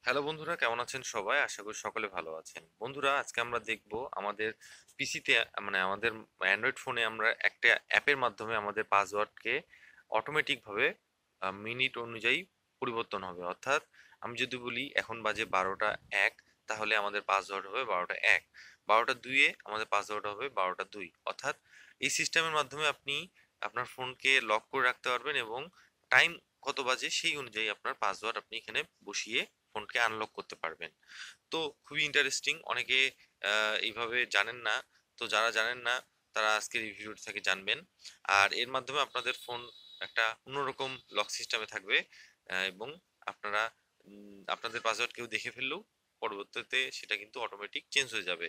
Hello বন্ধুরা, কেমন আছেন সবাই? আশা করি সকলে ভালো আছেন। বন্ধুরা, আজকে আমরা দেখব আমাদের পিসিতে, মানে আমাদের অ্যান্ড্রয়েড ফোনে আমরা একটা অ্যাপের মাধ্যমে আমাদের পাসওয়ার্ডকে অটোমেটিকভাবে মিনিট অনুযায়ী পরিবর্তন হবে। অর্থাৎ আমি যদি বলি এখন বাজে 12টা 1, তাহলে আমাদের পাসওয়ার্ড হবে 12টা 1। 12টা 2 এ আমাদের পাসওয়ার্ড হবে 12টা 2। অর্থাৎ এই সিস্টেমের মাধ্যমে আপনি আপনার ফোনকে লক করে রাখতে পারবেন এবং টাইম কত বাজে সেই অনুযায়ী আপনার পাসওয়ার্ড আপনি এখানে বসিয়ে ফোনকে আনলক করতে পারবেন। তো খুবই ইন্টারেস্টিং। অনেকে এইভাবে জানেন না। তো যারা জানেন না তারা আজকের এই ভিডিওটি থেকে জানবেন। আর এর মাধ্যমে আপনাদের ফোন একটা অন্যরকম লক সিস্টেমে থাকবে, এবং আপনারা আপনাদের পাসওয়ার্ড কেউ দেখে ফেললেও পরবর্তীতে সেটা কিন্তু অটোমেটিক চেঞ্জ হয়ে যাবে।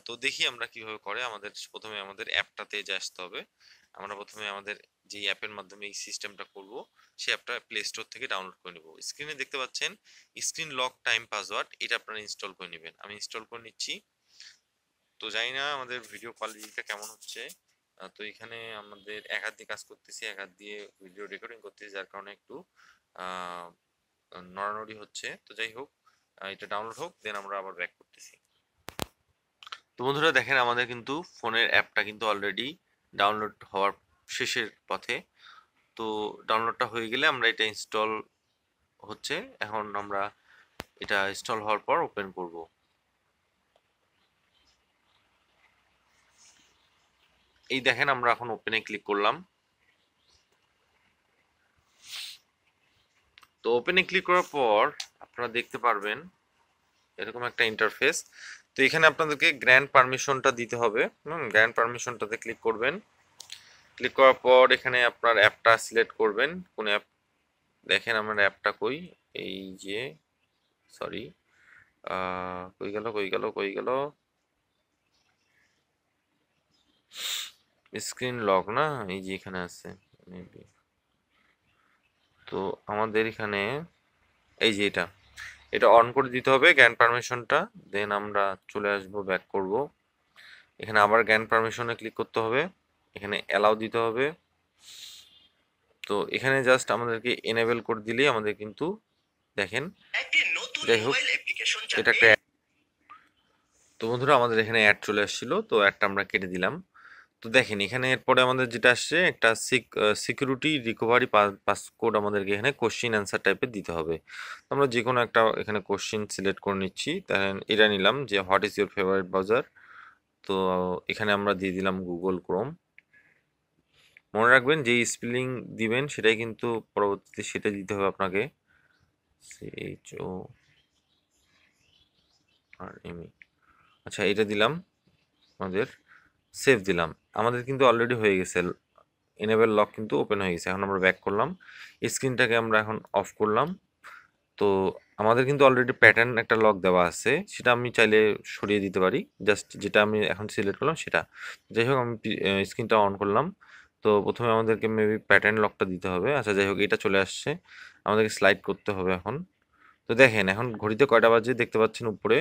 তো দেখি আমরা কিভাবে করে। আমাদের প্রথমে আমাদের অ্যাপটাতে আসতে হবে। আমরা প্রথমে আমাদের যে অ্যাপের মাধ্যমে এই সিস্টেমটা করব সেই অ্যাপটা প্লে স্টোর থেকে ডাউনলোড করে নেব। স্ক্রিনে দেখতে পাচ্ছেন স্ক্রিন লক টাইম পাসওয়ার্ড, এটা আপনারা ইনস্টল করে নেবেন। আমি ইনস্টল করে নিচ্ছি। তো জানি না আমাদের ভিডিও কোয়ালিটিটা কেমন হচ্ছে। তো এখানে আমাদের এক হাত দিয়ে কাজ করতেছি, এক হাত দিয়ে ভিডিও রেকর্ডিং করতেছি, যার কারণে একটু আহ, নড়ানড়ি হচ্ছে। তো যাই হোক, এটা ডাউনলোড হোক, দেন আমরা আবার ব্যাক করতেছি। তো বন্ধুরা দেখেন, আমাদের কিন্তু ফোনের অ্যাপটা কিন্তু অলরেডি ডাউনলোড হওয়ার শেষের পথে। তো ডাউনলোডটা হয়ে গেলে আমরা এটা ইনস্টল হচ্ছে। এখন আমরা এটা ইনস্টল হওয়ার পর ওপেন করব। এই দেখেন, আমরা এখন ওপেনে ক্লিক করলাম। তো ওপেনে ক্লিক করার পর আপনারা দেখতে পারবেন এরকম একটা ইন্টারফেস। তো এখানে আপনাদেরকে গ্র্যান্ড পারমিশনটা দিতে হবে। গ্র্যান্ড পারমিশনটাতে ক্লিক করবেন। ক্লিক করার পর এখানে আপনার অ্যাপটা সিলেক্ট করবেন, কোন অ্যাপ। দেখেন আমার অ্যাপটা কই, এই যে, সরি, কই গেল কই গেল কই গেল, স্ক্রিন লক না, এই যে এখানে আছে মেবি। তো আমাদের এখানে এই যে এটা এটা অন করে দিতে হবে গ্র্যান্ড পারমিশনটা। দেন আমরা চলে আসব, ব্যাক করব। এখানে আবার গ্র্যান্ড পারমিশনে ক্লিক করতে হবে, এখানে অ্যালাউ দিতে হবে। তো এখানে জাস্ট আমাদেরকে এনেবল করে দিলেই আমাদের কিন্তু দেখেন, যাই হোক, এটা একটা তো বন্ধুরা আমাদের এখানে অ্যাড চলে আসছিল, তো অ্যাডটা আমরা কেটে দিলাম। তো দেখেন এখানে এরপরে আমাদের যেটা আসছে একটা সিকিউরিটি রিকভারি পাসকোড আমাদেরকে এখানে কোশ্চিন অ্যান্সার টাইপের দিতে হবে। তো আমরা যে কোনো একটা এখানে কোশ্চিন সিলেক্ট করে নিচ্ছি। তাহলে এটা নিলাম যে what is your favourite browser. তো এখানে আমরা দিয়ে দিলাম গুগল ক্রোম। মনে রাখবেন যেই স্পেলিং দিবেন সেটাই কিন্তু পরবর্তীতে সেটা দিতে হবে আপনাকে, CHORME। আচ্ছা, এটা দিলাম, আমাদের সেভ দিলাম। আমাদের কিন্তু অলরেডি হয়ে গেছে, এনেবল লক কিন্তু ওপেন হয়ে গেছে। এখন আমরা ব্যাক করলাম, স্ক্রিনটাকে আমরা এখন অফ করলাম। তো আমাদের কিন্তু অলরেডি প্যাটার্ন একটা লক দেওয়া আছে, সেটা আমি চাইলে সরিয়ে দিতে পারি। জাস্ট যেটা আমি এখন সিলেক্ট করলাম সেটা। যাই হোক, আমি স্ক্রিনটা অন করলাম। তো প্রথমে আমাদেরকে মেবি প্যাটার্ন লকটা দিতে হবে। আচ্ছা যাই হোক, এটা চলে আসছে, আমাদেরকে স্লাইড করতে হবে এখন। তো দেখেন এখন ঘড়িতে কয়টা বাজে দেখতে পাচ্ছেন উপরে,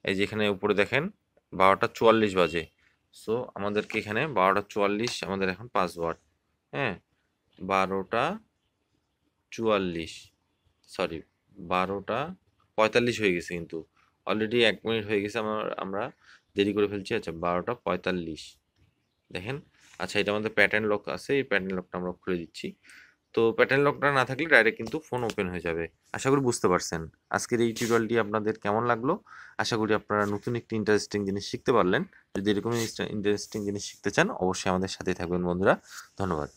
এই যে এখানে উপরে দেখেন 12টা 44 বাজে। সো আমাদেরকে এখানে 12টা 44 আমাদের এখন পাসওয়ার্ড। হ্যাঁ, 12টা 44, সরি, 12টা 45 হয়ে গেছে, কিন্তু অলরেডি 1 মিনিট হয়ে গেছে। আমরা দেরি করে ফেলছি। আচ্ছা, 12টা 45 দেখেন। আচ্ছা, এটা আমাদের প্যাটার্ন লক আছে, এই প্যাটার্ন লকটা আমরা খুলে দিচ্ছি। তো প্যাটার্ন লকটা না থাকলে ডাইরেক্ট কিন্তু ফোন ওপেন হয়ে যাবে। আশা করি বুঝতে পারছেন। আজকের এই টিউটোরিয়ালটি আপনাদের কেমন লাগলো? আশা করি আপনারা নতুন একটি ইন্টারেস্টিং জিনিস শিখতে পারলেন। যদি এরকম ইন্টারেস্টিং জিনিস শিখতে চান অবশ্যই আমাদের সাথে থাকবেন বন্ধুরা। ধন্যবাদ।